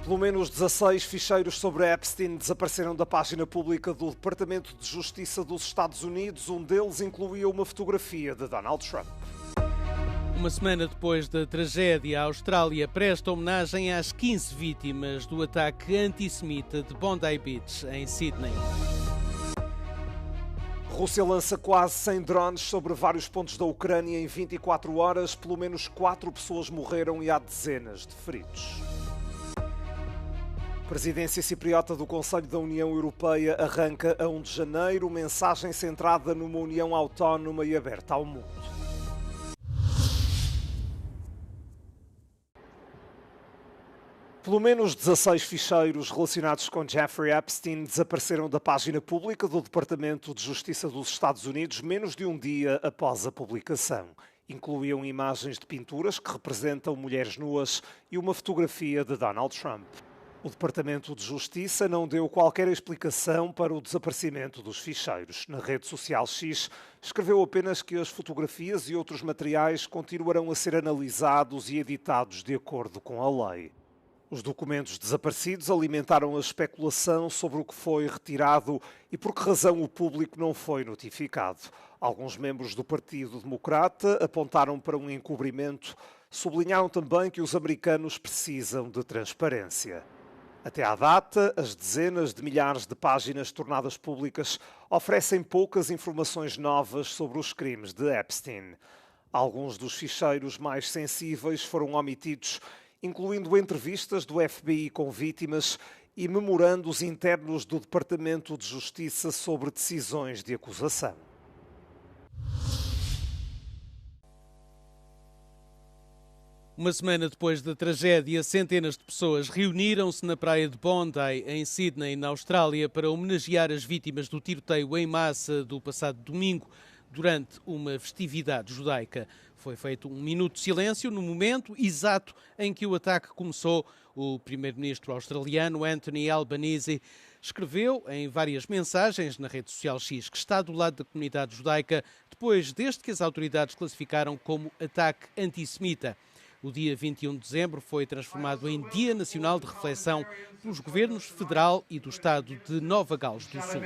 Pelo menos 16 ficheiros sobre Epstein desapareceram da página pública do Departamento de Justiça dos Estados Unidos. Um deles incluía uma fotografia de Donald Trump. Uma semana depois da tragédia, a Austrália presta homenagem às 15 vítimas do ataque antissemita de Bondi Beach, em Sydney. Rússia lança quase 100 drones sobre vários pontos da Ucrânia em 24 horas. Pelo menos 4 pessoas morreram e há dezenas de feridos. A presidência cipriota do Conselho da União Europeia arranca a 1 de janeiro, mensagem centrada numa União autónoma e aberta ao mundo. Pelo menos 16 ficheiros relacionados com Jeffrey Epstein desapareceram da página pública do Departamento de Justiça dos Estados Unidos menos de um dia após a publicação. Incluíam imagens de pinturas que representam mulheres nuas e uma fotografia de Donald Trump. O Departamento de Justiça não deu qualquer explicação para o desaparecimento dos ficheiros. Na rede social X, escreveu apenas que as fotografias e outros materiais continuarão a ser analisados e editados de acordo com a lei. Os documentos desaparecidos alimentaram a especulação sobre o que foi retirado e por que razão o público não foi notificado. Alguns membros do Partido Democrata apontaram para um encobrimento, sublinharam também que os americanos precisam de transparência. Até à data, as dezenas de milhares de páginas tornadas públicas oferecem poucas informações novas sobre os crimes de Epstein. Alguns dos ficheiros mais sensíveis foram omitidos, incluindo entrevistas do FBI com vítimas e memorandos internos do Departamento de Justiça sobre decisões de acusação. Uma semana depois da tragédia, centenas de pessoas reuniram-se na praia de Bondi, em Sydney, na Austrália, para homenagear as vítimas do tiroteio em massa do passado domingo, durante uma festividade judaica. Foi feito um minuto de silêncio no momento exato em que o ataque começou. O primeiro-ministro australiano Anthony Albanese escreveu em várias mensagens na rede social X que está do lado da comunidade judaica depois deste que as autoridades classificaram como ataque antissemita. O dia 21 de dezembro foi transformado em Dia Nacional de Reflexão pelos governos federal e do estado de Nova Gales do Sul.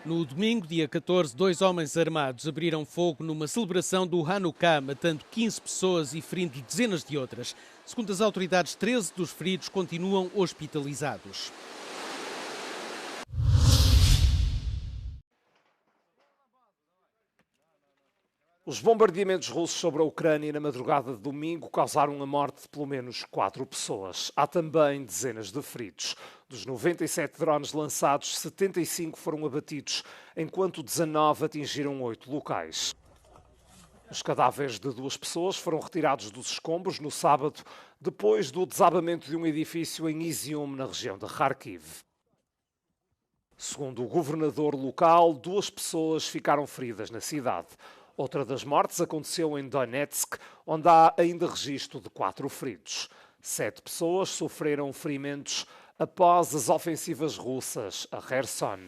No domingo, dia 14, 2 homens armados abriram fogo numa celebração do Hanukkah, matando 15 pessoas e ferindo dezenas de outras. Segundo as autoridades, 13 dos feridos continuam hospitalizados. Os bombardeamentos russos sobre a Ucrânia na madrugada de domingo causaram a morte de pelo menos 4 pessoas. Há também dezenas de feridos. Dos 97 drones lançados, 75 foram abatidos, enquanto 19 atingiram 8 locais. Os cadáveres de 2 pessoas foram retirados dos escombros no sábado, depois do desabamento de um edifício em Izium, na região de Kharkiv. Segundo o governador local, 2 pessoas ficaram feridas na cidade. Outra das mortes aconteceu em Donetsk, onde há ainda registro de 4 feridos. 7 pessoas sofreram ferimentos após as ofensivas russas a Kherson.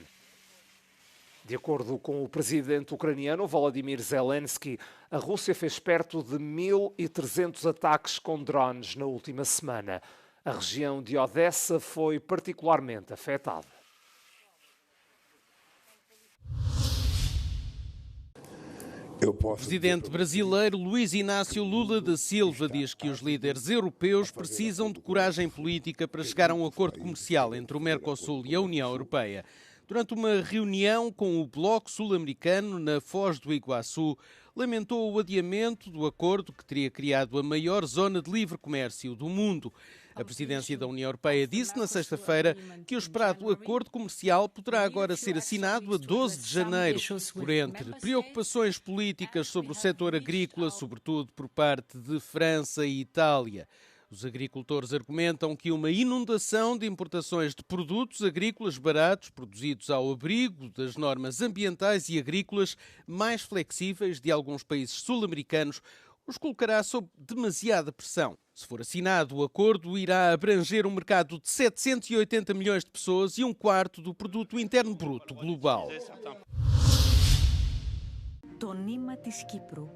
De acordo com o presidente ucraniano Volodymyr Zelensky, a Rússia fez perto de 1.300 ataques com drones na última semana. A região de Odessa foi particularmente afetada. O presidente brasileiro Luiz Inácio Lula da Silva diz que os líderes europeus precisam de coragem política para chegar a um acordo comercial entre o Mercosul e a União Europeia. Durante uma reunião com o Bloco Sul-Americano na Foz do Iguaçu, lamentou o adiamento do acordo que teria criado a maior zona de livre comércio do mundo. A presidência da União Europeia disse na sexta-feira que o esperado acordo comercial poderá agora ser assinado a 12 de janeiro, por entre preocupações políticas sobre o setor agrícola, sobretudo por parte de França e Itália. Os agricultores argumentam que uma inundação de importações de produtos agrícolas baratos, produzidos ao abrigo das normas ambientais e agrícolas mais flexíveis de alguns países sul-americanos, os colocará sob demasiada pressão. Se for assinado, o acordo irá abranger um mercado de 780 milhões de pessoas e 1/4 do produto interno bruto global. Το νήμα της Κύπρου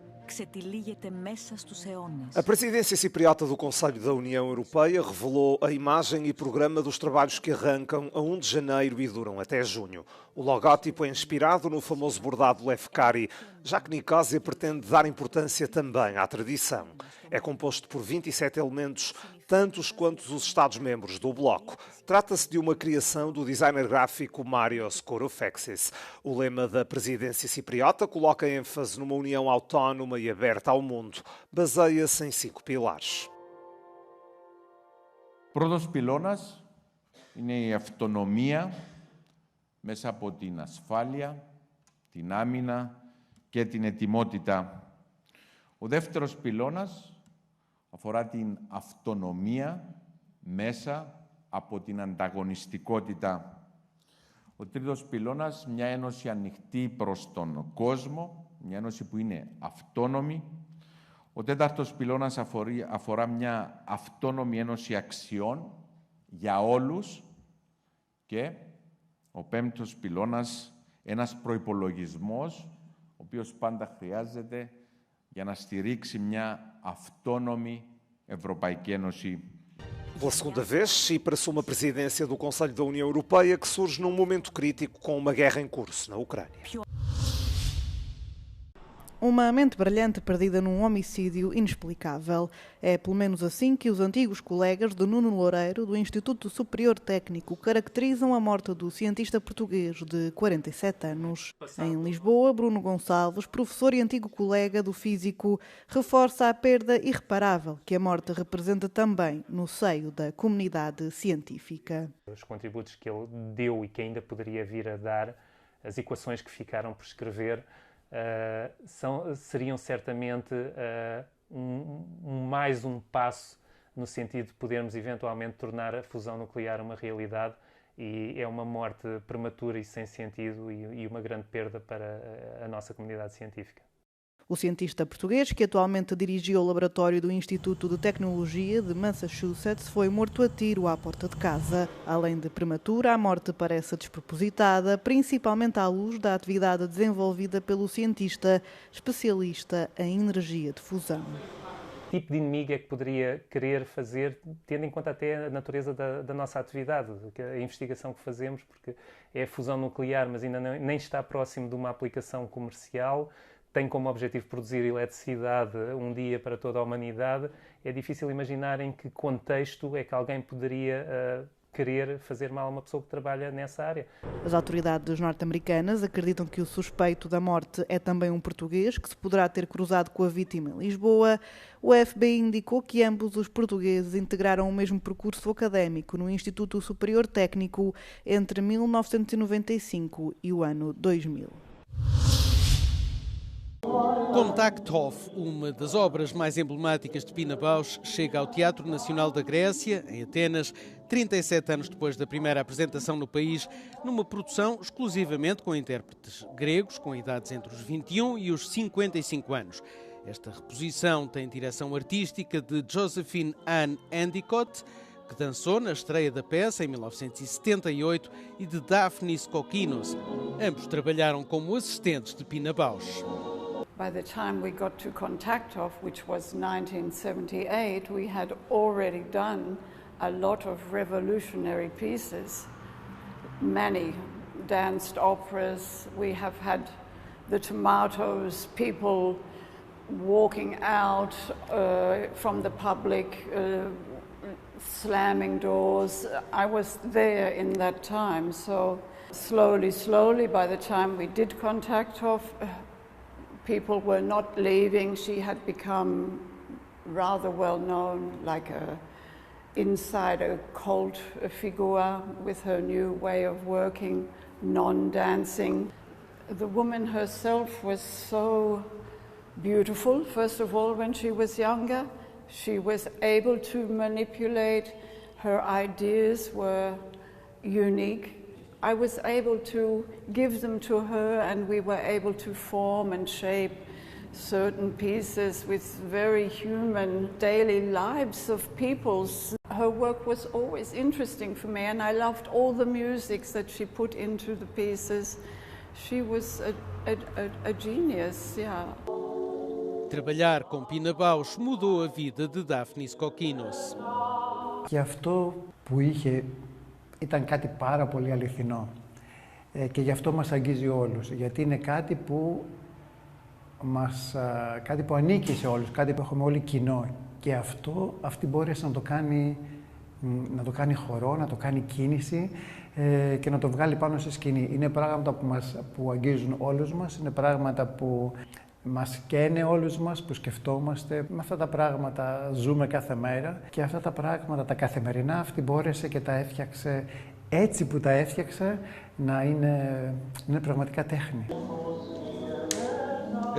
A presidência cipriota do Conselho da União Europeia revelou a imagem e programa dos trabalhos que arrancam a 1 de janeiro e duram até junho. O logótipo é inspirado no famoso bordado Lefkari, já que Nicósia pretende dar importância também à tradição. É composto por 27 elementos, tantos quanto os Estados-membros do Bloco. Trata-se de uma criação do designer gráfico Marios Kouroufexis. O lema da presidência cipriota coloca ênfase numa união autónoma e aberta ao mundo. Baseia-se em 5 pilares. Πρώτος πυλώνας είναι η αυτονομία μέσα από την ασφάλεια, την άμυνα και την ετοιμότητα. Ο δεύτερος πυλώνας αφορά την αυτονομία μέσα από την ανταγωνιστικότητα. Ο τρίτος πυλώνας, μια ένωση ανοιχτή προς τον κόσμο, μια ένωση που είναι αυτόνομη. Ο τέταρτος πυλώνας αφορά μια αυτόνομη ένωση αξιών για όλους και ο πέμπτος πυλώνας, ένας προϋπολογισμός, ο οποίος πάντα χρειάζεται για να στηρίξει μια αυτόνομη Ευρωπαϊκή Ένωση. Pela segunda vez, Chipre assume a presidência do Conselho da União Europeia, que surge num momento crítico com uma guerra em curso na Ucrânia. Uma mente brilhante perdida num homicídio inexplicável. É pelo menos assim que os antigos colegas de Nuno Loureiro, do Instituto Superior Técnico, caracterizam a morte do cientista português de 47 anos. Em Lisboa, Bruno Gonçalves, professor e antigo colega do físico, reforça a perda irreparável que a morte representa também no seio da comunidade científica. Os contributos que ele deu e que ainda poderia vir a dar, as equações que ficaram por escrever, seriam certamente mais um passo no sentido de podermos eventualmente tornar a fusão nuclear uma realidade, e é uma morte prematura e sem sentido e uma grande perda para a nossa comunidade científica. O cientista português, que atualmente dirigia o laboratório do Instituto de Tecnologia de Massachusetts, foi morto a tiro à porta de casa. Além de prematura, a morte parece despropositada, principalmente à luz da atividade desenvolvida pelo cientista especialista em energia de fusão. Que tipo de inimigo é que poderia querer fazer, tendo em conta até a natureza da nossa atividade, a investigação que fazemos, porque é a fusão nuclear, mas ainda nem está próximo de uma aplicação comercial, tem como objetivo produzir eletricidade um dia para toda a humanidade. É difícil imaginar em que contexto é que alguém poderia querer fazer mal a uma pessoa que trabalha nessa área. As autoridades norte-americanas acreditam que o suspeito da morte é também um português que se poderá ter cruzado com a vítima em Lisboa. O FBI indicou que ambos os portugueses integraram o mesmo percurso académico no Instituto Superior Técnico entre 1995 e o ano 2000. Contactov, uma das obras mais emblemáticas de Pina Bausch, chega ao Teatro Nacional da Grécia, em Atenas, 37 anos depois da primeira apresentação no país, numa produção exclusivamente com intérpretes gregos, com idades entre os 21 e os 55 anos. Esta reposição tem direção artística de Josephine Ann Endicott, que dançou na estreia da peça em 1978, e de Daphnis Kokinos. Ambos trabalharam como assistentes de Pina Bausch. By the time we got to Kontaktov, which was 1978, we had already done a lot of revolutionary pieces, many danced operas. We have had the Tomatoes, people walking out from the public, slamming doors. I was there in that time, so slowly, by the time we did Kontaktov, people were not leaving. She had become rather well known, like inside a cult figure with her new way of working, non-dancing. The woman herself was so beautiful, first of all, when she was younger. She was able to manipulate. Her ideas were unique. I was able to give them to her, and we were able to form and shape certain pieces with very human daily lives of peoples. Her work was always interesting for me, and I loved all the musics that she put into the pieces. She was a genius, yeah. trabalhar com Pina Bausch mudou a vida de Daphnis Kokinos. Και αυτό που είχε ήταν κάτι πάρα πολύ αληθινό. Και γι' αυτό μας αγγίζει όλους. Γιατί είναι κάτι που ανήκει σε όλους, κάτι που έχουμε όλοι κοινό. Και αυτή μπόρεσε να το κάνει χορό, να το κάνει κίνηση και να το βγάλει πάνω στη σκηνή. Είναι πράγματα που αγγίζουν όλους μας, είναι πράγματα που μας καίνε όλους μας, που σκεφτόμαστε. Με αυτά τα πράγματα ζούμε κάθε μέρα και αυτά τα πράγματα, τα καθημερινά, αυτή μπόρεσε και τα έφτιαξε έτσι που τα έφτιαξε να είναι πραγματικά τέχνη.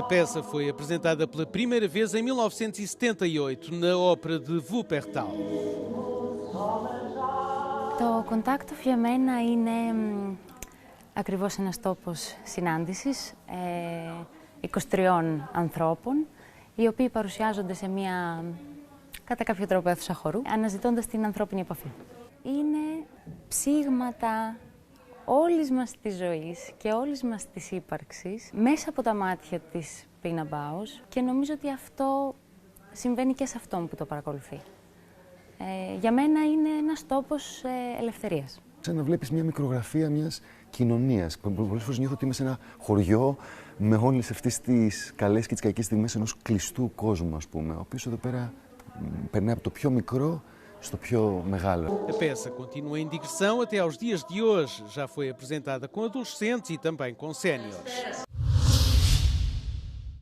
A peça foi apresentada pela primeira vez em 1978 na ópera de Wuppertal. Το Contact για μένα είναι ακριβώς ένας τόπος συνάντησης 23 ανθρώπων, οι οποίοι παρουσιάζονται σε μια κατά κάποιο τρόπο αίθουσα χορού, αναζητώντας την ανθρώπινη επαφή. Είναι ψήγματα όλης μας της ζωής και όλης μας της ύπαρξης μέσα από τα μάτια της Pina Bausch και νομίζω ότι αυτό συμβαίνει και σε αυτόν που το παρακολουθεί. Για μένα είναι ένας τόπος ελευθερίας. Σαν να βλέπεις μια μικρογραφία μιας κοινωνίας. Πολλές φορές νιώθω ότι είμαι σε ένα χωριό με όλες αυτές τις καλές και τις κακές στιγμές ενός κλειστού κόσμου, ας πούμε, ο οποίος εδώ πέρα περνάει από το πιο μικρό στο πιο μεγάλο. A peça continua em digressão até aos dias de hoje. Já foi apresentada com adolescentes e também com séniores.